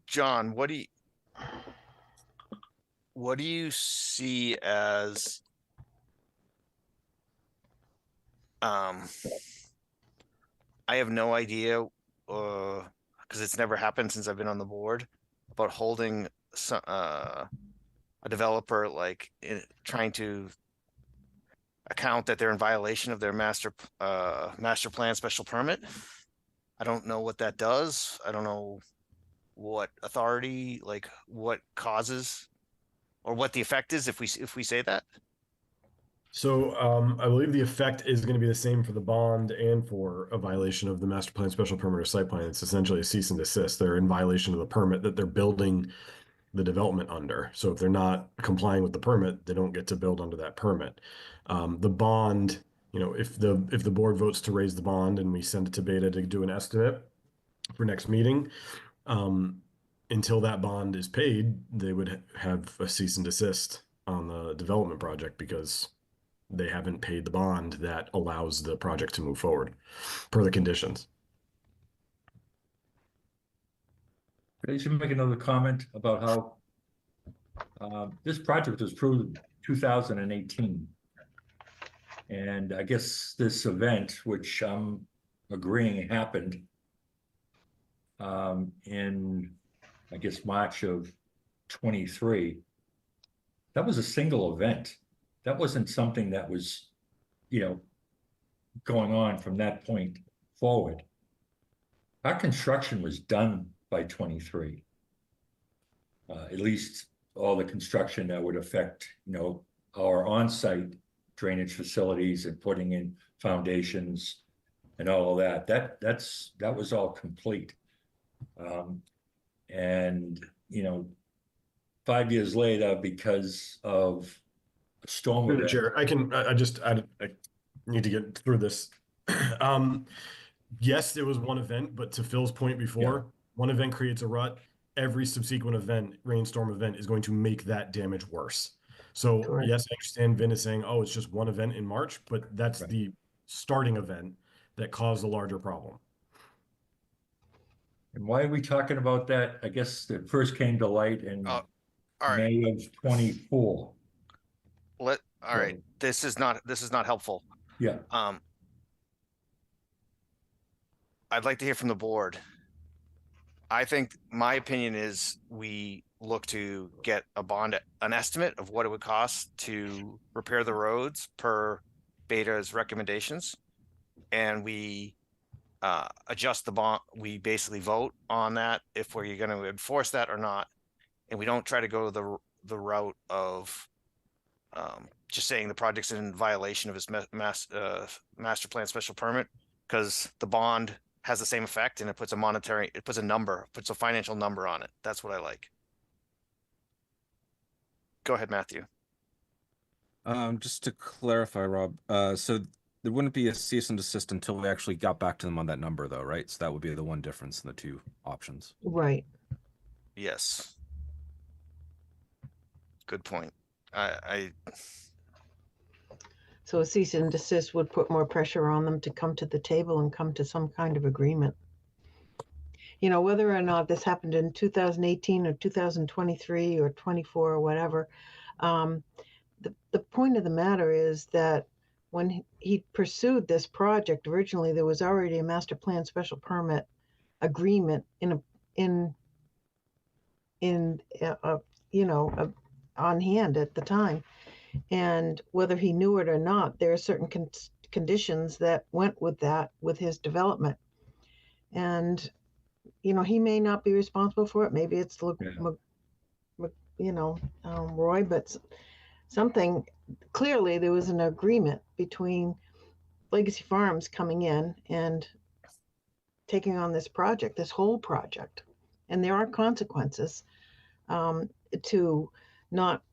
John, what do you see as I have no idea, because it's never happened since I've been on the board, about holding a developer like trying to account that they're in violation of their master plan special permit. I don't know what that does. I don't know what authority, like what causes or what the effect is if we say that. So I believe the effect is going to be the same for the bond and for a violation of the master plan, special permit, or site plan. It's essentially a cease and desist. They're in violation of the permit that they're building the development under. So if they're not complying with the permit, they don't get to build under that permit. The bond, you know, if the board votes to raise the bond and we send it to Beta to do an estimate for next meeting, until that bond is paid, they would have a cease and desist on the development project because they haven't paid the bond that allows the project to move forward per the conditions. I should make another comment about how this project was approved in 2018. And I guess this event, which I'm agreeing happened in, I guess, March of 23, that was a single event. That wasn't something that was, you know, going on from that point forward. Our construction was done by 23. At least all the construction that would affect, you know, our on-site drainage facilities and putting in foundations and all of that. That was all complete. And, you know, 5 years later, because of a storm Through the event. chair, I need to get through this. Yes, it was one event, but to Phil's point before, one event creates a rut. Every subsequent event, rainstorm event, is going to make that damage worse. So Correct. yes, I understand Vin is saying, oh, it's just one event in March, but that's Right. the starting event that caused a larger problem. And why are we talking about that? I guess it first came to light in All right. May of 24. All right. This is not helpful. Yeah. I'd like to hear from the board. I think my opinion is we look to get an estimate of what it would cost to repair the roads per Beta's recommendations. And we adjust the bond. We basically vote on that if we're going to enforce that or not. And we don't try to go the route of just saying the project's in violation of its master plan special permit, because the bond has the same effect and it puts a financial number on it. That's what I like. Go ahead, Matthew. Just to clarify, Rob, so there wouldn't be a cease and desist until we actually got back to them on that number, though, right? So that would be the one difference in the two options. Right. Yes. Good point. So a cease and desist would put more pressure on them to come to the table and come to some kind of agreement. You know, whether or not this happened in 2018 or 2023 or 24 or whatever, the point of the matter is that when he pursued this project, originally there was already a master plan special permit agreement on hand at the time. And whether he knew it or not, there are certain conditions that went with that, with his development. And, you know, he may not be responsible for it. Maybe it's, Roy, but something, clearly there was an agreement between Legacy Farms coming in and taking on this project, this whole project. And there are consequences to not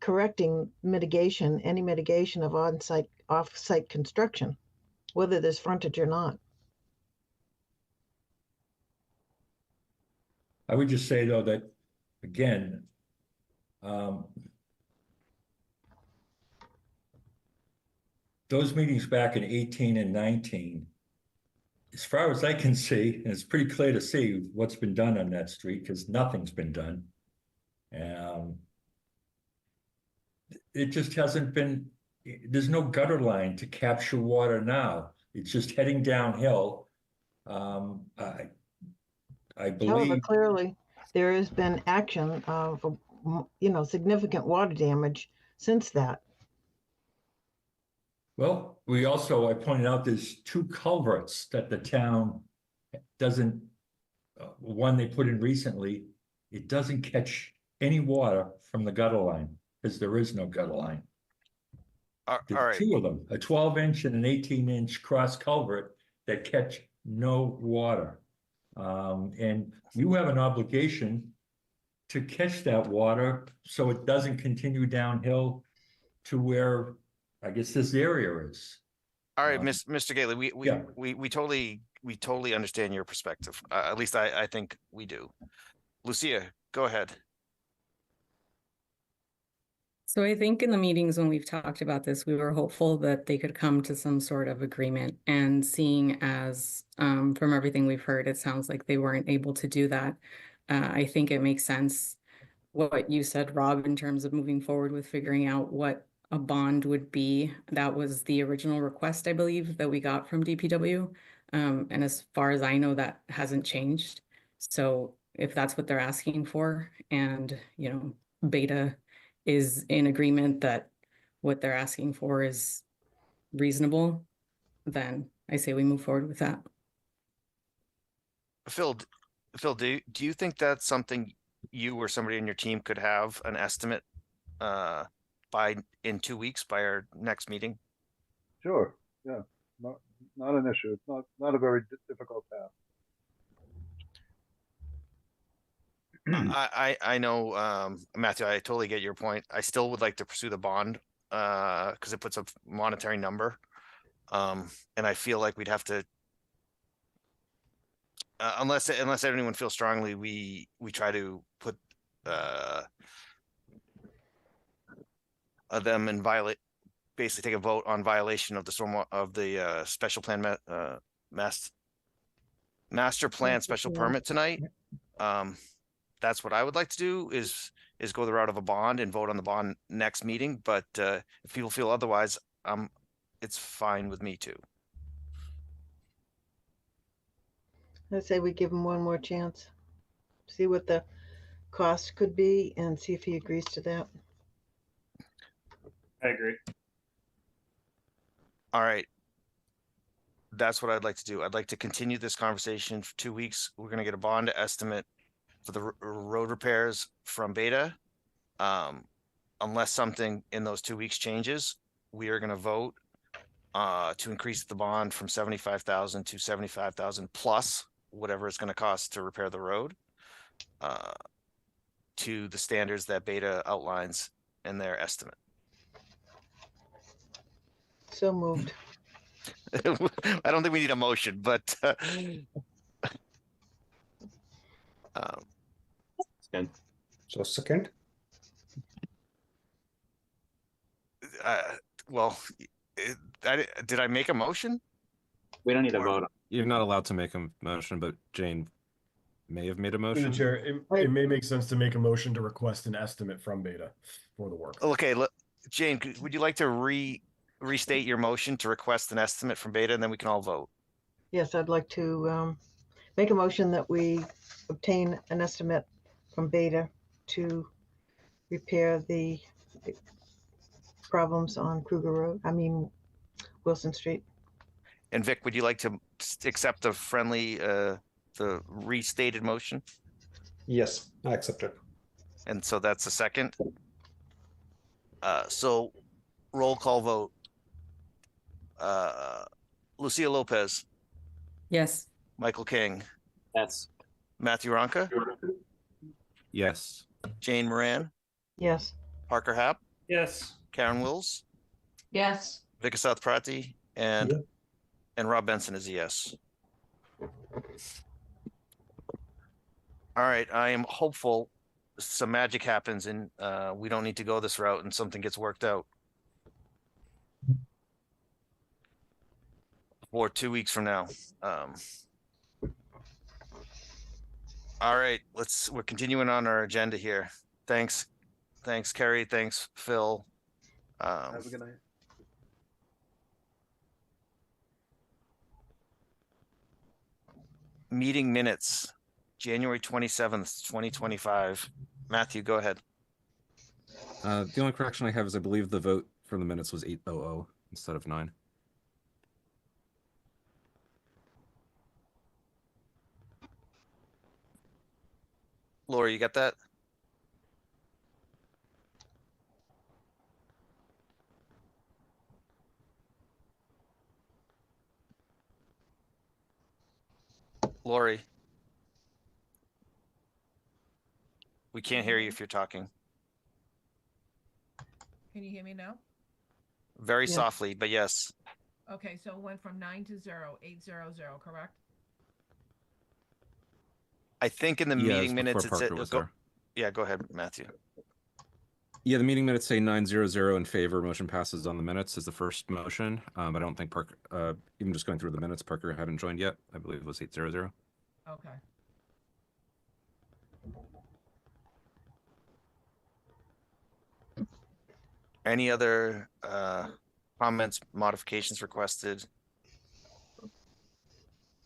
correcting any mitigation of on-site, off-site construction, whether there's frontage or not. I would just say though that, again, those meetings back in 18 and 19, as far as I can see, and it's pretty clear to see what's been done on that street, because nothing's been done. It just hasn't been, there's no gutter line to capture water now. It's just heading downhill. I However, believe, clearly, there has been action of, significant water damage since that. well, I pointed out there's 2 culverts that the town doesn't, one they put in recently, it doesn't catch any water from the gutter line because there is no gutter line. All There's right. 2 of them, a 12-inch and an 18-inch cross culvert that catch no water. And you have an obligation to catch that water so it doesn't continue downhill to where I guess this area is. All right, Mr. Gately, yeah. we totally understand your perspective. At least I think we do. Lucia, go ahead. So I think in the meetings when we've talked about this, we were hopeful that they could come to some sort of agreement, and seeing as from everything we've heard, it sounds like they weren't able to do that. I think it makes sense what you said, Rob, in terms of moving forward with figuring out what a bond would be. That was the original request, I believe, that we got from DPW. And as far as I know, that hasn't changed. So if that's what they're asking for, and, Beta is in agreement that what they're asking for is reasonable, then I say we move forward with that. Phil, do you think that's something you or somebody in your team could have an estimate in 2 weeks by our next meeting? Sure, yeah, not an issue. It's not a very difficult task. I know, Matthew, I totally get your point. I still would like to pursue the bond because it puts a monetary number. And I feel like we'd have to, unless anyone feels strongly, we try to put them in basically take a vote on violation of the special plan master plan special permit tonight. That's what I would like to do is go the route of a bond and vote on the bond next meeting. But if people feel otherwise, it's fine with me too. I say we give him one more chance, see what the cost could be, and see if he agrees to that. I agree. All right. That's what I'd like to do. I'd like to continue this conversation for 2 weeks. We're going to get a bond estimate for the road repairs from Beta. Unless something in those 2 weeks changes, we are going to vote to increase the bond from 75,000 to 75,000 plus whatever it's going to cost to repair the road to the standards that Beta outlines in their estimate. So moved. I don't think we need a motion, but Good. So second, well, did I make a motion? We don't need a vote. You're not allowed to make a motion, but Jane may have made a Through the motion. chair, it may make sense to make a motion to request an estimate from Beta for the work. Okay, Jane, would you like to restate your motion to request an estimate from Beta, and then we can all vote? Yes, I'd like to make a motion that we obtain an estimate from Beta to repair the problems on Wilson Street. And Vic, would you like to accept the friendly, the restated motion? yes, I accept it. And so that's a second. So roll call vote. Lucia Lopez, Yes. Michael King, Yes. Matthew Ronca, Yes. Jane Moran, Yes. Parker Hap, Yes. Karen Wills, Yes. Vikas Prati, and Yeah. and Rob Benson is a yes. All right, I am hopeful some magic happens and we don't need to go this route and something gets worked out. For 2 weeks from now. All right, we're continuing on our agenda here. Thanks, Kerry. Thanks, Phil. Have a good night. Meeting minutes, January 27th, 2025. Matthew, go ahead. The only correction I have is I believe the vote for the minutes was 800 instead of 9. Laura, you got that? Lori. We can't hear you if you're talking. Can you hear me now? Very Yeah. softly, but yes. Okay, so it went from 9 to 0, 800, correct? I think in the Yeah, meeting it's minutes, before Parker was there. Yeah, go ahead, Matthew. Yeah, the meeting minutes say 900 in favor. Motion passes on the minutes is the first motion. I don't think Parker, even just going through the minutes, Parker hadn't joined yet. I believe it was 800. Okay. Any other comments, modifications requested?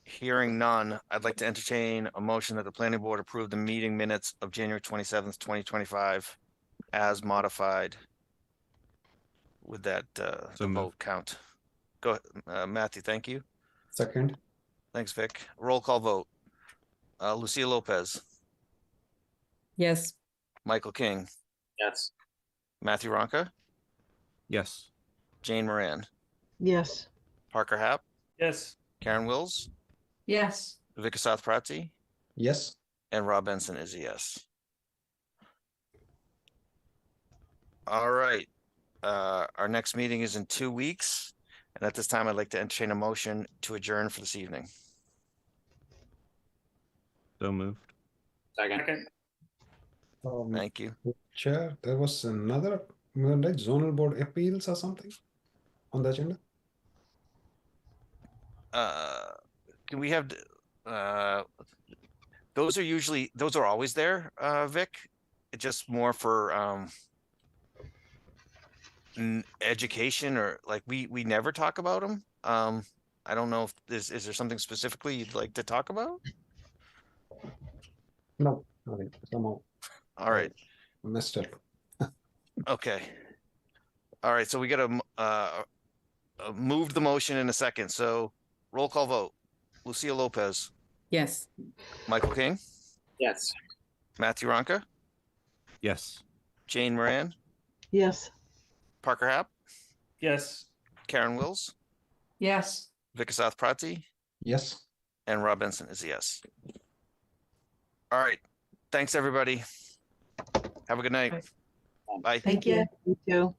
Hearing none, I'd like to entertain a motion that the planning board approve the meeting minutes of January 27th, 2025 as modified with that the moved. vote count. Go ahead, Matthew, thank you. Second. Thanks, Vic. Roll call vote. Lucia Lopez, Yes. Michael King, Yes. Matthew Ronca, Yes. Jane Moran, Yes. Parker Hap, Yes. Karen Wills, Yes. Vikas Prati, Yes. and Rob Benson is a yes. All right. Our next meeting is in 2 weeks. And at this time, I'd like to entertain a motion to adjourn for this evening. So moved. Second. Thank you. Chair, there was another like zonal board appeals or something on the agenda. Can we have, those are always there, Vic? It's just more for, education or like we never talk about them. I don't know if is there something specifically you'd like to talk about? No, nothing. Somehow All right. missed it. Okay. All right. So we got to moved the motion in a second. So roll call vote. Lucia Lopez, Yes. Michael King, Yes. Matthew Ronca, Yes. Jane Moran, Yes. Parker Hap, Yes. Karen Wills, Yes. Vikas Prati, Yes. and Rob Benson is a yes. All right. Thanks, everybody. Have a good night. Bye. Thank you. You too.